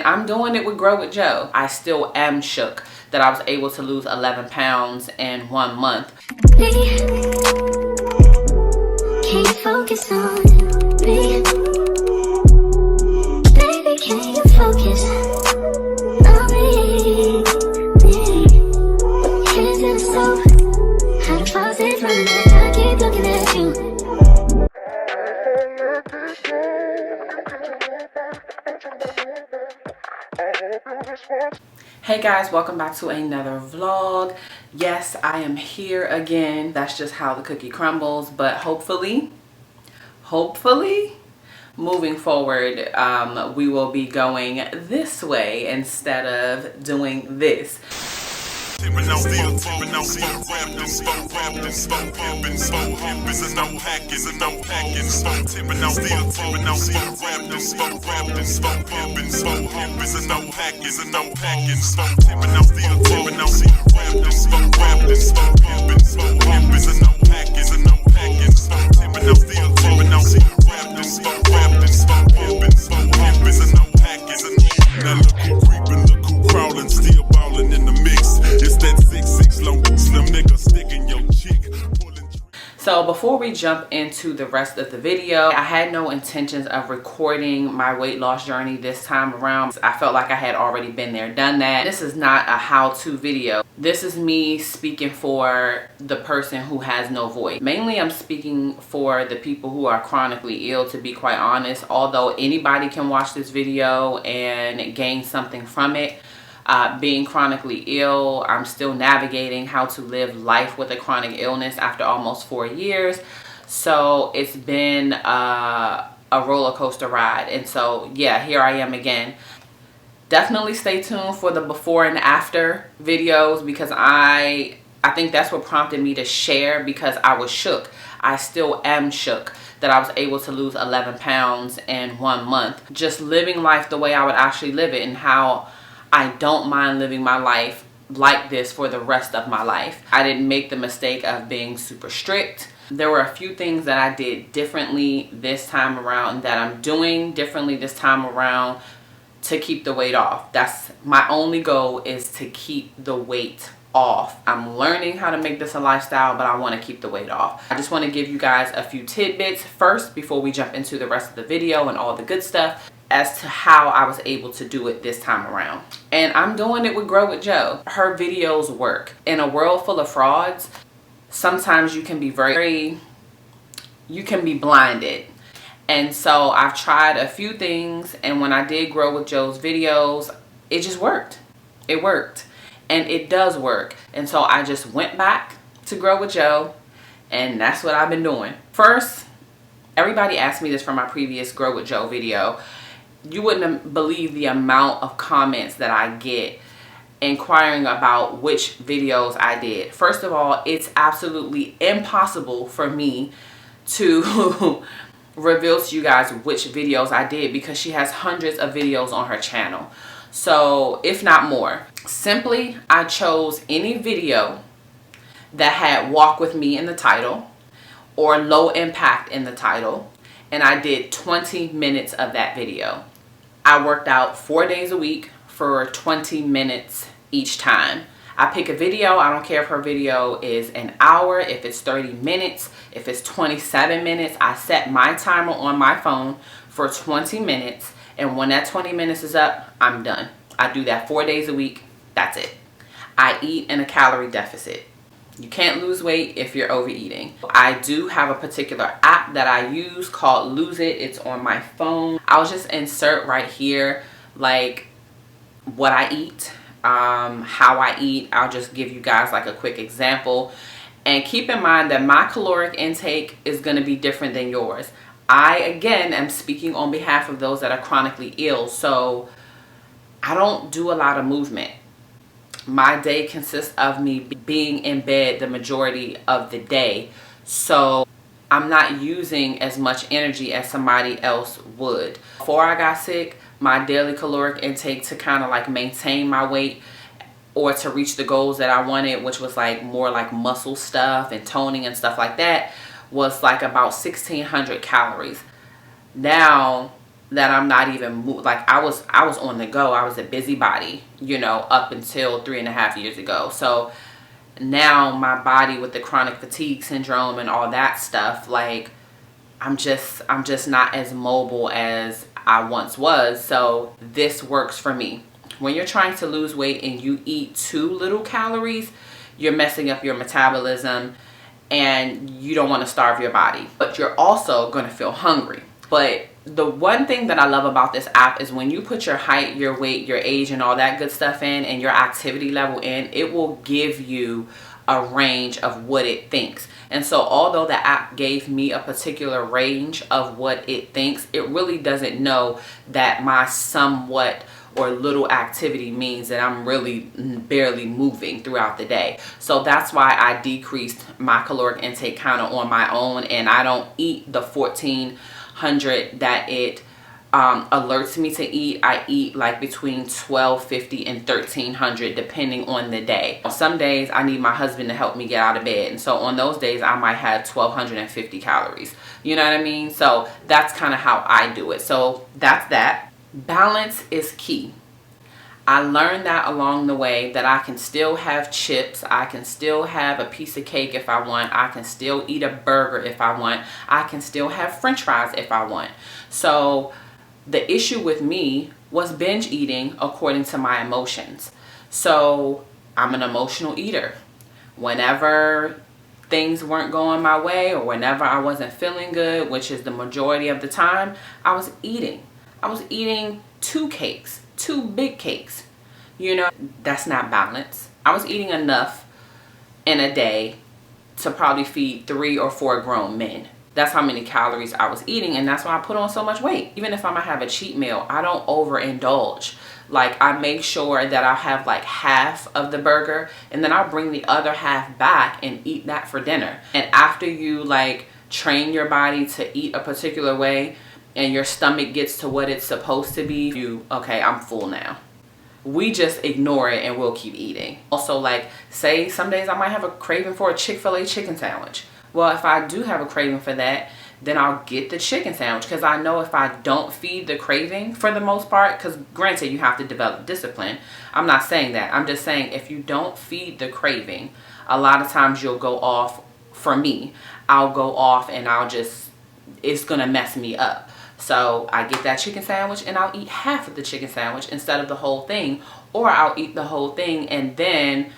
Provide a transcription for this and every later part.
And I'm doing it with Growwithjo. I still am shook that I was able to lose 11 pounds in 1 month. Can you focus on me? Baby, can you focus on me? Hands in the stove, how the faucet's running, I keep looking at you. Hey guys, welcome back to another vlog. Yes, I am here again. That's just how the cookie crumbles, but hopefully moving forward, we will be going this way instead of doing this. So before we jump into the rest of the video, I had no intentions of recording my weight loss journey this time around. I felt like I had already been there, done that. This is not a how-to video. This is me speaking for the person who has no voice. Mainly I'm speaking for the people who are chronically ill, to be quite honest. Although anybody can watch this video and gain something from it. Being chronically ill, I'm still navigating how to live life with a chronic illness after almost 4 years. So it's been a roller coaster ride. And so yeah, here I am again. Definitely stay tuned for the before and after videos, because I think that's what prompted me to share, because I was shook. I still am shook that I was able to lose 11 pounds in 1 month. Just living life the way I would actually live it, and how I don't mind living my life like this for the rest of my life. I didn't make the mistake of being super strict. There were a few things that I did differently this time around, that I'm doing differently this time around to keep the weight off. That's my only goal, is to keep the weight off. I'm learning how to make this a lifestyle, but I want to keep the weight off. I just want to give you guys a few tidbits first before we jump into the rest of the video and all the good stuff, as to how I was able to do it this time around. And I'm doing it with Growwithjo. Her videos work. In a world full of frauds, sometimes you can be blinded. And so I've tried a few things, and when I did Growwithjo's videos, it just worked. It worked. And it does work. And so I just went back to Growwithjo, and that's what I've been doing. First, everybody asked me this from my previous Growwithjo video. You wouldn't believe the amount of comments that I get inquiring about which videos I did. First of all, it's absolutely impossible for me to reveal to you guys which videos I did, because she has hundreds of videos on her channel. So, if not more. Simply, I chose any video that had walk with me in the title or low impact in the title, and I did 20 minutes of that video. I worked out 4 days a week for 20 minutes each time. I pick a video. I don't care if her video is an hour, if it's 30 minutes, if it's 27 minutes. I set my timer on my phone for 20 minutes. And when that 20 minutes is up, I'm done. I do that 4 days a week. That's it. I eat in a calorie deficit. You can't lose weight if you're overeating. I do have a particular app that I use called Lose It. It's on my phone. I'll just insert right here like what I eat, how I eat. I'll just give you guys like a quick example. And keep in mind that my caloric intake is going to be different than yours. I, again, am speaking on behalf of those that are chronically ill. So I don't do a lot of movement. My day consists of me being in bed the majority of the day. So I'm not using as much energy as somebody else would. Before I got sick, my daily caloric intake to kind of like maintain my weight or to reach the goals that I wanted, which was like more like muscle stuff and toning and stuff like that, was like about 1,600 calories. Now that I'm not even like I was on the go. I was a busybody, you know, up until 3.5 years ago. So now my body, with the chronic fatigue syndrome and all that stuff, like I'm just not as mobile as I once was. So this works for me. When you're trying to lose weight and you eat too little calories, you're messing up your metabolism and you don't want to starve your body, but you're also going to feel hungry. But the one thing that I love about this app is when you put your height, your weight, your age, and all that good stuff in, and your activity level in, it will give you a range of what it thinks. And so although the app gave me a particular range of what it thinks, it really doesn't know that my somewhat or little activity means that I'm really barely moving throughout the day. So that's why I decreased my caloric intake kind of on my own, and I don't eat the 1400 that it alerts me to eat. I eat like between 1250 and 1300 depending on the day. Some days I need my husband to help me get out of bed, and so on those days I might have 1250 calories. You know what I mean? So that's kind of how I do it. So that's that. Balance is key. I learned that along the way, that I can still have chips, I can still have a piece of cake if I want, I can still eat a burger if I want, I can still have french fries if I want. So the issue with me was binge eating according to my emotions. So I'm an emotional eater. Whenever things weren't going my way, or whenever I wasn't feeling good, which is the majority of the time, I was eating 2 cakes, 2 big cakes. You know, that's not balance. I was eating enough in a day to probably feed 3 or 4 grown men. That's how many calories I was eating, and that's why I put on so much weight. Even if I'm gonna have a cheat meal, I don't overindulge. Like, I make sure that I have like half of the burger, and then I'll bring the other half back and eat that for dinner. And after you like train your body to eat a particular way, and your stomach gets to what it's supposed to be, okay, I'm full now. We just ignore it and we'll keep eating. Also, like, say some days I might have a craving for a Chick-fil-A chicken sandwich. Well, if I do have a craving for that, then I'll get the chicken sandwich, because I know if I don't feed the craving for the most part, because granted you have to develop discipline. I'm not saying that. I'm just saying if you don't feed the craving, a lot of times you'll go off. For me, I'll go off and it's gonna mess me up. So I get that chicken sandwich and I'll eat half of the chicken sandwich instead of the whole thing, or I'll eat the whole thing and then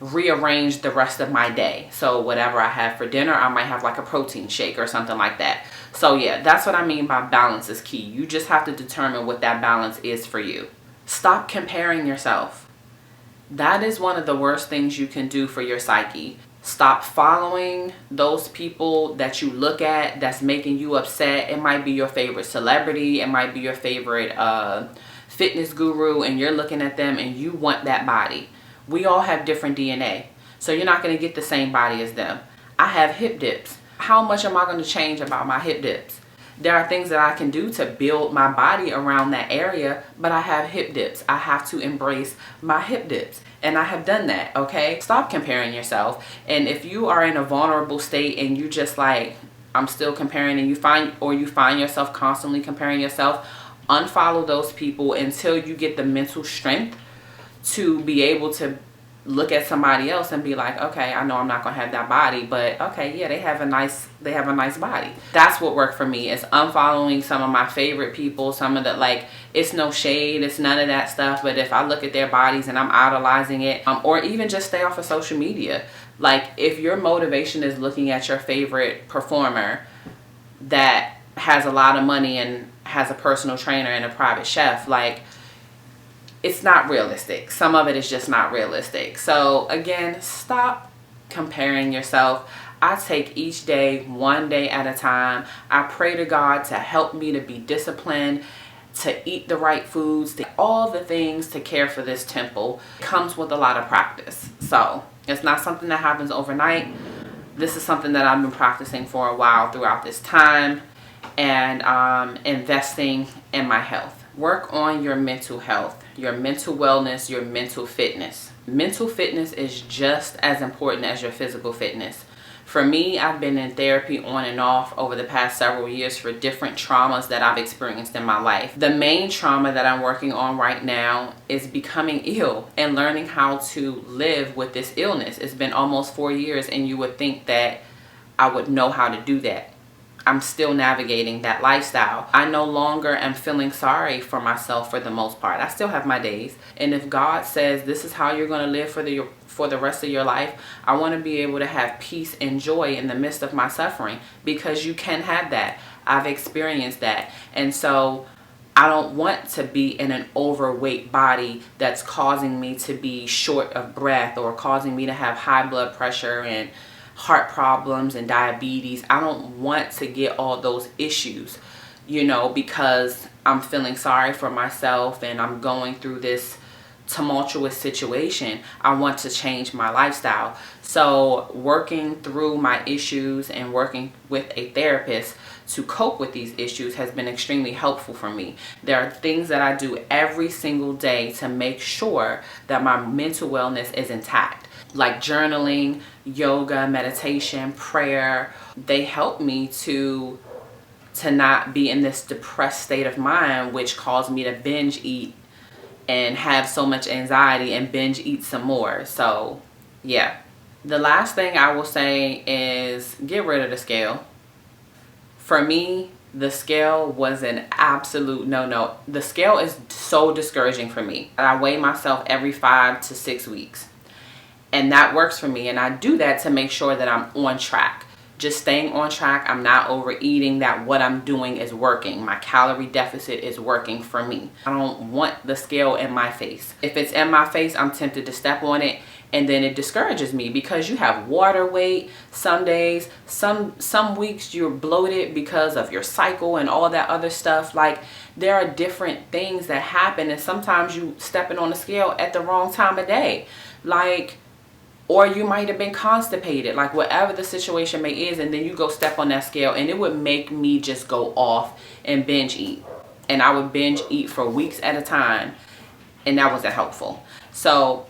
rearrange the rest of my day. So whatever I have for dinner, I might have like a protein shake or something like that. So yeah, that's what I mean by balance is key. You just have to determine what that balance is for you. Stop comparing yourself. That is one of the worst things you can do for your psyche. Stop following those people that you look at that's making you upset. It might be your favorite celebrity, it might be your favorite fitness guru, and you're looking at them and you want that body. We all have different DNA, so you're not going to get the same body as them. I have hip dips. How much am I going to change about my hip dips? There are things that I can do to build my body around that area, but I have hip dips. I have to embrace my hip dips. And I have done that, okay? Stop comparing yourself. And if you are in a vulnerable state and you just like, I'm still comparing, and you find yourself constantly comparing yourself, unfollow those people until you get the mental strength to be able to look at somebody else and be like, okay, I know I'm not gonna have that body, but okay, yeah, they have a nice body. That's what worked for me, is unfollowing some of my favorite people, some of the, like, it's no shade, it's none of that stuff, but if I look at their bodies and I'm idolizing it, or even just stay off of social media. Like, if your motivation is looking at your favorite performer that has a lot of money and has a personal trainer and a private chef, like, it's not realistic. Some of it is just not realistic. So again, stop comparing yourself. I take each day, one day at a time. I pray to God to help me to be disciplined, to eat the right foods, all the things to care for this temple. It comes with a lot of practice. So it's not something that happens overnight. This is something that I've been practicing for a while throughout this time, and investing in my health. Work on your mental health, your mental wellness, your mental fitness. Mental fitness is just as important as your physical fitness. For me, I've been in therapy on and off over the past several years for different traumas that I've experienced in my life. The main trauma that I'm working on right now is becoming ill and learning how to live with this illness. It's been almost 4 years, and you would think that I would know how to do that. I'm still navigating that lifestyle. I no longer am feeling sorry for myself for the most part. I still have my days. And if God says this is how you're going to live for the rest of your life, I want to be able to have peace and joy in the midst of my suffering, because you can have that. I've experienced that. And so I don't want to be in an overweight body that's causing me to be short of breath or causing me to have high blood pressure and heart problems and diabetes. I don't want to get all those issues, you know, because I'm feeling sorry for myself and I'm going through this tumultuous situation. I want to change my lifestyle. So working through my issues and working with a therapist to cope with these issues has been extremely helpful for me. There are things that I do every single day to make sure that my mental wellness is intact, like journaling, yoga, meditation, prayer. They help me to not be in this depressed state of mind, which caused me to binge eat and have so much anxiety and binge eat some more. So yeah, the last thing I will say is get rid of the scale. For me, the scale was an absolute no. The scale is so discouraging for me. I weigh myself every 5 to 6 weeks. And that works for me. And I do that to make sure that I'm on track. Just staying on track. I'm not overeating, that what I'm doing is working. My calorie deficit is working for me. I don't want the scale in my face. If it's in my face, I'm tempted to step on it. And then it discourages me, because you have water weight some days. Some weeks you're bloated because of your cycle and all that other stuff. Like, there are different things that happen. And sometimes you stepping on the scale at the wrong time of day. Like, or you might have been constipated, like whatever the situation may is, and then you go step on that scale, and it would make me just go off and binge eat. And I would binge eat for weeks at a time, and that wasn't helpful. So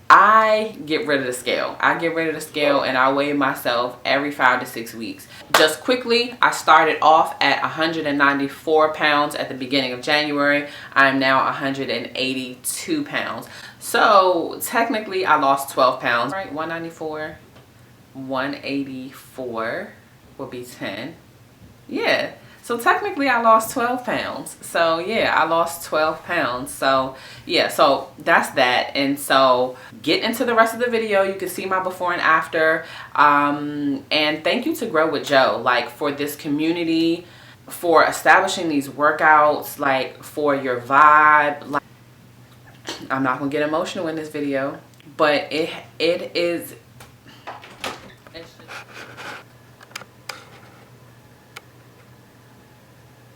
I get rid of the scale. I get rid of the scale and I weigh myself every 5 to 6 weeks. Just quickly, I started off at 194 pounds at the beginning of January. I'm now 182 pounds. So technically I lost 12 pounds, right? 194, 184 would be 10. Yeah. So technically I lost 12 pounds. So yeah, I lost 12 pounds. So yeah, so that's that. And so get into the rest of the video. You can see my before and after. And thank you to Growwithjo, like, for this community, for establishing these workouts, like, for your vibe. Like, I'm not gonna get emotional in this video, but it is.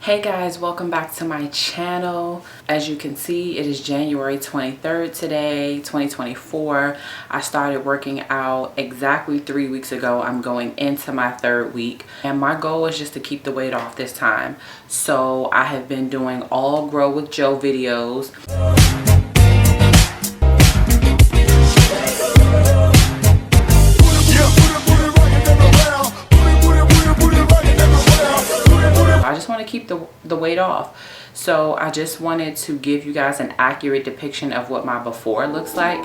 Hey guys, welcome back to my channel. As you can see, it is January 23rd today, 2024. I started working out exactly 3 weeks ago. I'm going into my 3rd week, and my goal is just to keep the weight off this time. So I have been doing all Growwithjo videos. I just want to keep the weight off. So I just wanted to give you guys an accurate depiction of what my before looks like.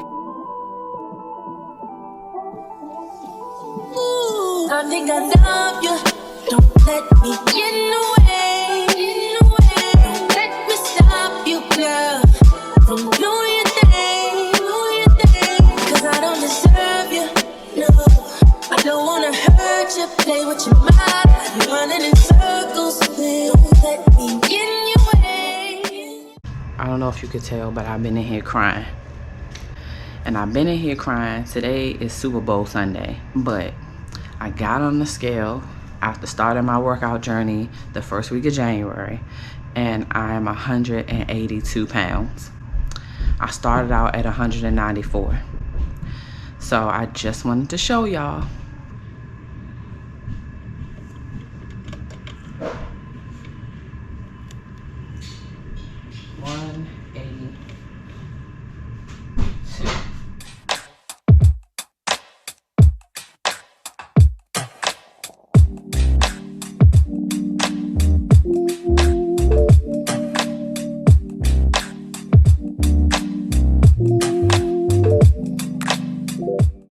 I think I love you. Don't let me get in the way. Don't let me stop you, girl, from doing your thing. Cause I don't deserve you, no. I don't wanna hurt you, play with your mind. You're running in circles, don't let me get in your way. I don't know if you could tell, but I've been in here crying. And I've been in here crying. Today is Super Bowl Sunday, but I got on the scale after starting my workout journey the 1st week of January, and I am 182 pounds. I started out at 194. So I just wanted to show y'all